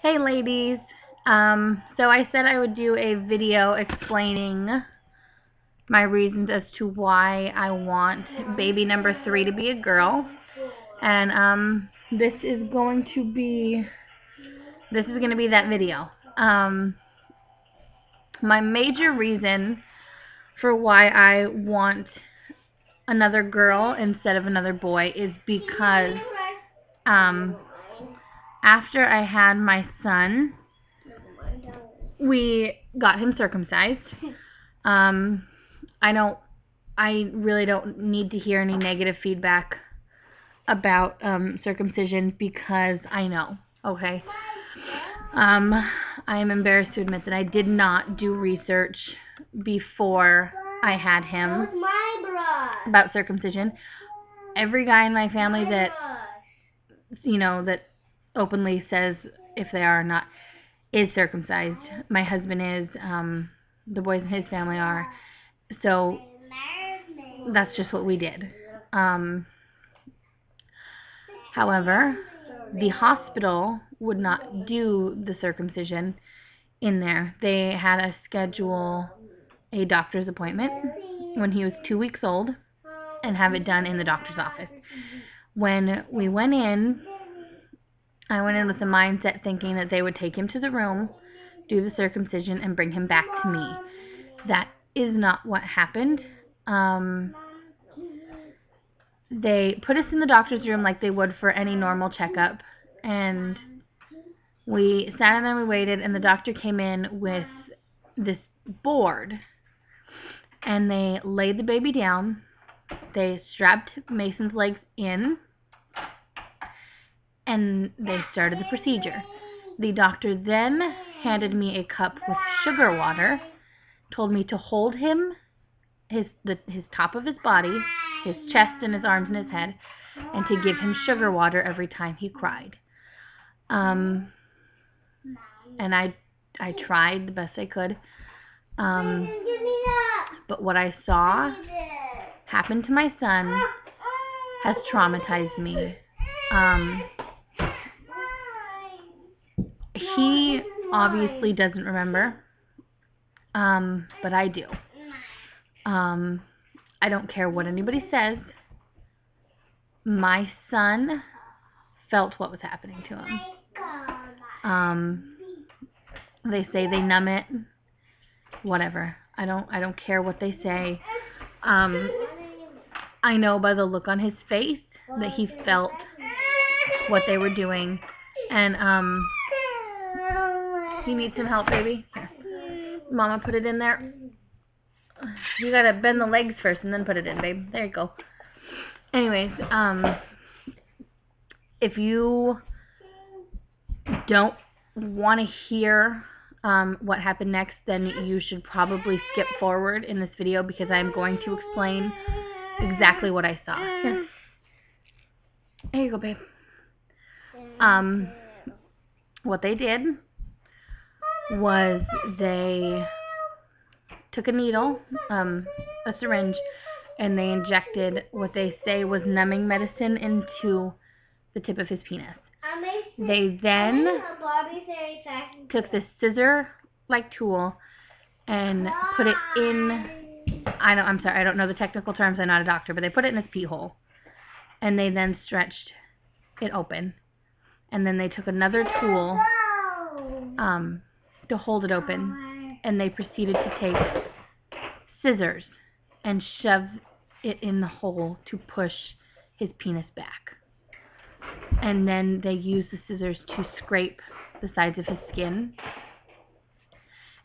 Hey ladies, so I said I would do a video explaining my reasons as to why I want baby number 3 to be a girl, and this is going to be that video. My major reason for why I want another girl instead of another boy is because after I had my son, we got him circumcised. I really don't need to hear any negative feedback about circumcision because I know, okay? I am embarrassed to admit that I did not do research before I had him about circumcision. Every guy in my family that, that openly says if they are or not is circumcised. My husband is, the boys in his family are, so that's just what we did. However, the hospital would not do the circumcision in there. They had us schedule a doctor's appointment when he was 2 weeks old and have it done in the doctor's office. When we went in, I went in with the mindset thinking that they would take him to the room, do the circumcision, and bring him back to me. That is not what happened. They put us in the doctor's room like they would for any normal checkup, and we sat in there, we waited, and the doctor came in with this board, and they laid the baby down, they strapped Mason's legs in, and they started the procedure. The doctor then handed me a cup with sugar water, told me to hold him, his top of his body, his chest and his arms and his head, and to give him sugar water every time he cried. And I tried the best I could. But what I saw happen to my son has traumatized me. He obviously doesn't remember, but I do. I don't care what anybody says. My son felt what was happening to him. They say they numb it. Whatever. I don't care what they say. I know by the look on his face that he felt what they were doing. And you need some help, baby? Here. Mama, put it in there. You gotta bend the legs first and then put it in, babe. There you go. Anyways, if you don't want to hear what happened next, then you should probably skip forward in this video because I'm going to explain exactly what I saw. Here you go, babe. What they did was they took a needle, a syringe, and they injected what they say was numbing medicine into the tip of his penis. They then took this scissor-like tool and put it in, I'm sorry, I don't know the technical terms, I'm not a doctor, but they put it in his pee hole. And they then stretched it open. And then they took another tool to hold it open. And they proceeded to take scissors and shove it in the hole to push his penis back. And then they used the scissors to scrape the sides of his skin.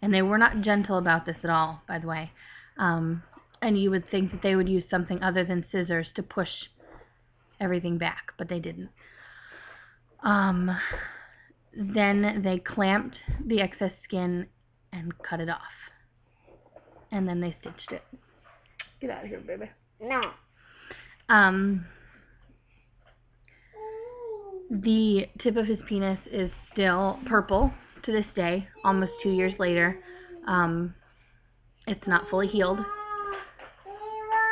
And they were not gentle about this at all, by the way. And you would think that they would use something other than scissors to push everything back, but they didn't. Then they clamped the excess skin and cut it off. And then they stitched it. Get out of here, baby. No. The tip of his penis is still purple to this day, almost 2 years later. It's not fully healed.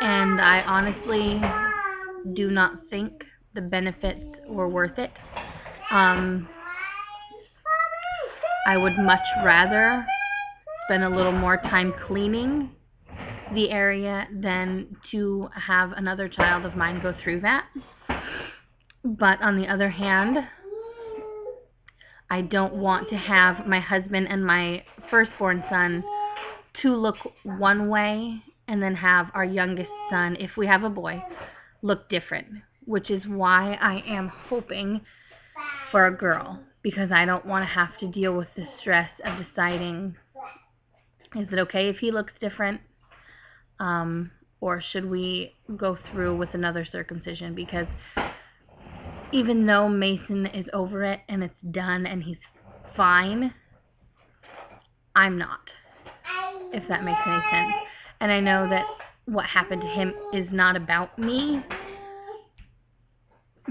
And I honestly do not think the benefits were worth it. I would much rather spend a little more time cleaning the area than to have another child of mine go through that. But on the other hand, I don't want to have my husband and my firstborn son to look one way and then have our youngest son, if we have a boy, look different, which is why I am hoping for a girl, because I don't want to have to deal with the stress of deciding, is it okay if he looks different, or should we go through with another circumcision? Because even though Mason is over it and it's done and he's fine, I'm not, if that makes any sense. And I know that what happened to him is not about me,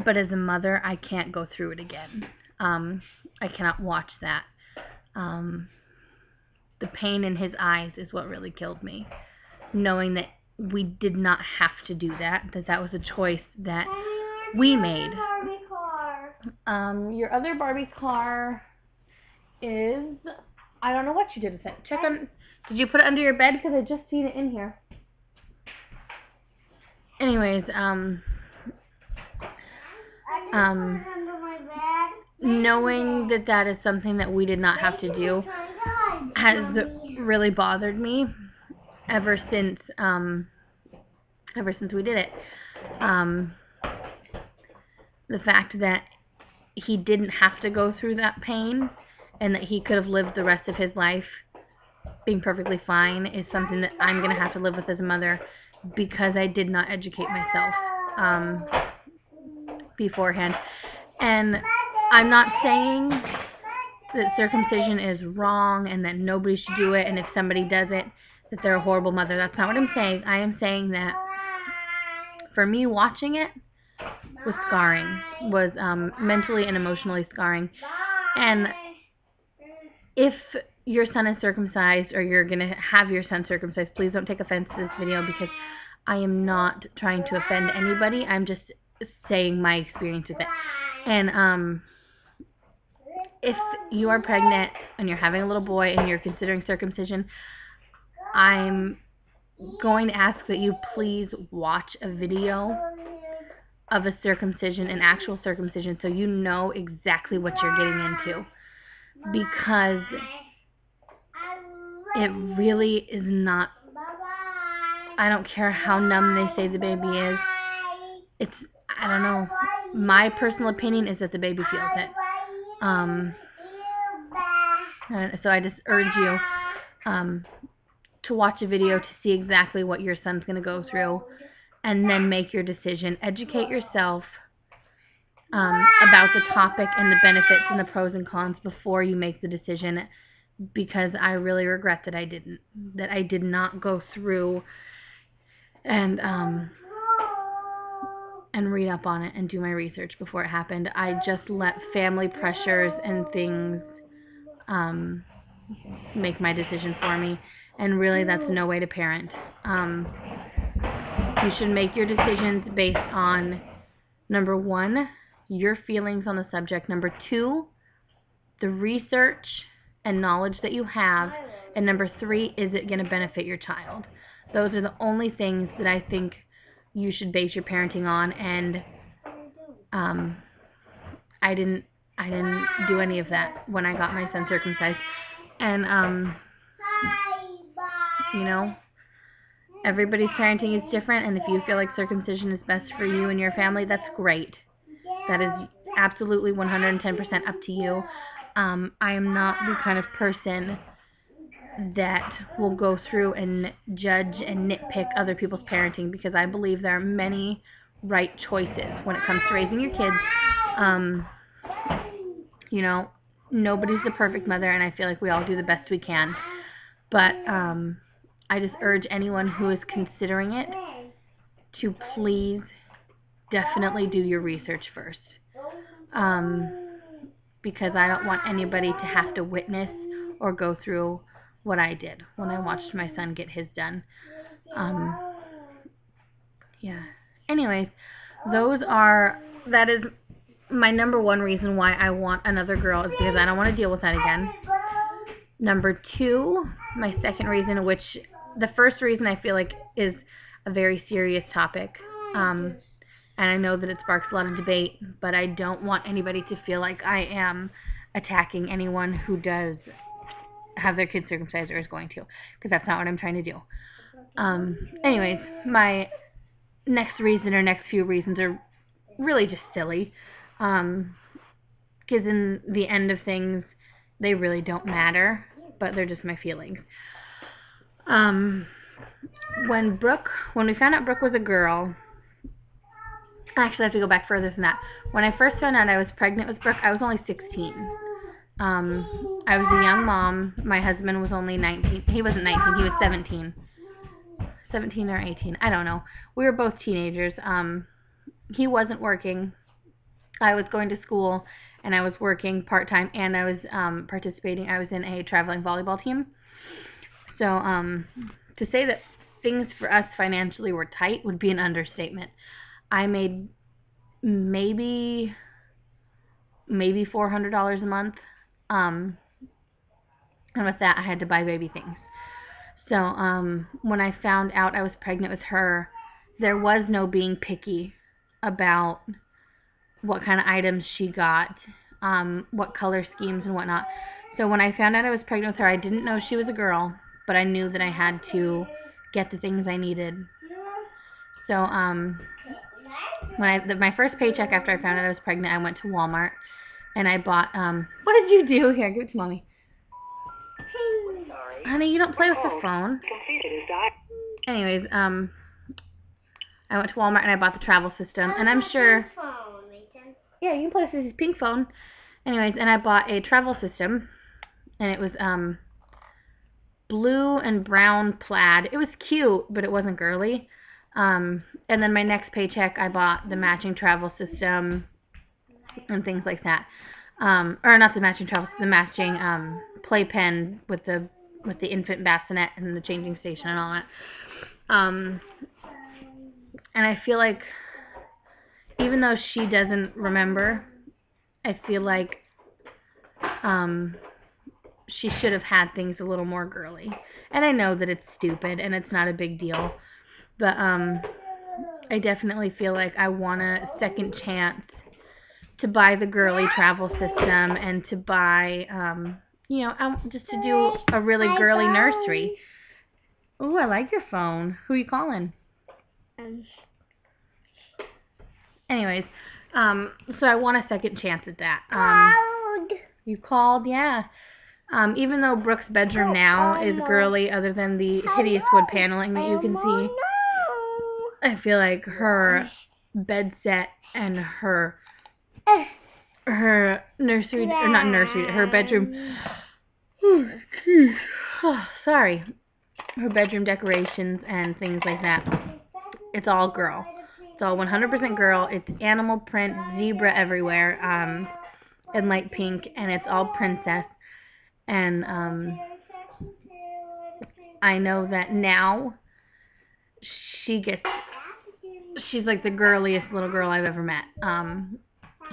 but as a mother, I can't go through it again. I cannot watch that. The pain in his eyes is what really killed me, knowing that we did not have to do that, that was a choice that we made. Your other Barbie car is, I don't know what you did with it. Check on, did you put it under your bed? Because I just seen it in here. Anyways, knowing that that is something that we did not have to do has really bothered me ever since we did it. The fact that he didn't have to go through that pain and that he could have lived the rest of his life being perfectly fine is something that I'm going to have to live with as a mother, because I did not educate myself beforehand. And I'm not saying that circumcision is wrong and that nobody should do it, and if somebody does it, that they're a horrible mother. That's not what I'm saying. I am saying that for me, watching it was scarring, was mentally and emotionally scarring. And if your son is circumcised, or you're going to have your son circumcised, please don't take offense to this video, because I am not trying to offend anybody. I'm just saying my experience with it. And if you are pregnant and you're having a little boy and you're considering circumcision, I'm going to ask that you please watch a video of a circumcision, an actual circumcision, so you know exactly what you're getting into. Because it really is not, I don't care how numb they say the baby is, it's, I don't know, my personal opinion is that the baby feels it. So I just urge you to watch a video to see exactly what your son's going to go through, and then make your decision. Educate yourself about the topic and the benefits and the pros and cons before you make the decision, because I really regret that I didn't. That I did not go through and read up on it and do my research before it happened. I just let family pressures and things make my decision for me, and really that's no way to parent. You should make your decisions based on, number one, your feelings on the subject, number two, the research and knowledge that you have, and number three, is it going to benefit your child? Those are the only things that I think you should base your parenting on. And I didn't do any of that when I got my son circumcised. And you know, everybody's parenting is different, and if you feel like circumcision is best for you and your family, that's great. That is absolutely 110% up to you. I am not the kind of person that will go through and judge and nitpick other people's parenting, because I believe there are many right choices when it comes to raising your kids. You know, nobody's the perfect mother, and I feel like we all do the best we can. But I just urge anyone who is considering it to please definitely do your research first. Because I don't want anybody to have to witness or go through what I did when I watched my son get his done. Yeah. Anyways, that is my number one reason why I want another girl, is because I don't want to deal with that again. Number two, my second reason, which the first reason I feel like is a very serious topic, and I know that it sparks a lot of debate, but I don't want anybody to feel like I am attacking anyone who does have their kids circumcised or is going to, because that's not what I'm trying to do. Anyways, my next reason or next few reasons are really just silly, because in the end of things, they really don't matter, but they're just my feelings. When we found out Brooke was a girl, actually I have to go back further than that. When I first found out I was pregnant with Brooke, I was only 16. I was a young mom. My husband was only 19. He wasn't 19, he was 17. 17 or 18, I don't know. We were both teenagers. He wasn't working. I was going to school, and I was working part-time, and I was participating. I was in a traveling volleyball team. So to say that things for us financially were tight would be an understatement. I made maybe $400 a month, and with that I had to buy baby things. So when I found out I was pregnant with her, there was no being picky about what kind of items she got, what color schemes and whatnot. So when I found out I was pregnant with her, I didn't know she was a girl, but I knew that I had to get the things I needed. So when my first paycheck after I found out I was pregnant, I went to Walmart and I bought, what did you do? Here, give it to Mommy. Honey, you don't play with the phone. Anyways, I went to Walmart and I bought the travel system, and I'm sure, yeah, you can play with this pink phone. Anyways, and I bought a travel system, and it was blue and brown plaid. It was cute, but it wasn't girly. And then my next paycheck, I bought the matching travel system and things like that. Or not the matching travel, the matching playpen with the infant bassinet and the changing station and all that. And I feel like, even though she doesn't remember, I feel like she should have had things a little more girly. And I know that it's stupid and it's not a big deal, but I definitely feel like I want a second chance to buy the girly travel system and to buy, just to do a really girly nursery. Ooh, I like your phone. Who are you calling? Anyways, so I want a second chance at that. You called, yeah. Even though Brooke's bedroom now is girly, other than the hideous wood paneling that you can see, I feel like her bed set and her nursery, or not nursery, her bedroom, sorry, her bedroom decorations and things like that, it's all girl. It's all 100% girl. It's animal print, zebra everywhere, and light pink, and it's all princess. And I know that now she's like the girliest little girl I've ever met.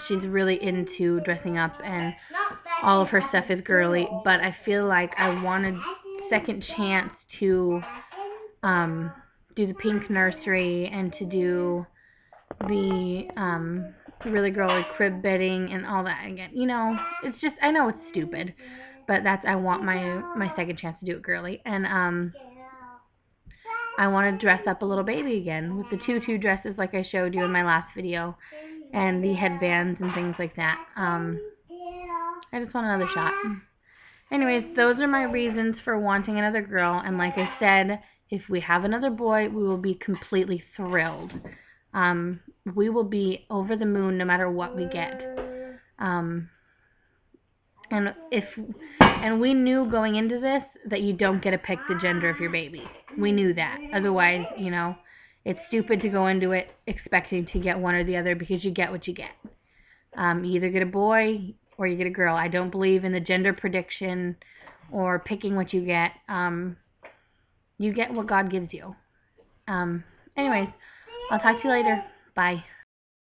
She's really into dressing up, and all of her stuff is girly, but I feel like I want a second chance to do the pink nursery and to do the really girly crib bedding and all that again. You know, it's just, I know it's stupid, but I want my second chance to do it girly. And I want to dress up a little baby again with the tutu dresses like I showed you in my last video, and the headbands and things like that. I just want another shot. Anyways, those are my reasons for wanting another girl, and like I said, if we have another boy, we will be completely thrilled. We will be over the moon no matter what we get. And we knew going into this that you don't get to pick the gender of your baby. We knew that. Otherwise, you know, it's stupid to go into it expecting to get one or the other, because you get what you get. You either get a boy or you get a girl. I don't believe in the gender prediction or picking what you get. You get what God gives you. Anyways, I'll talk to you later. Bye.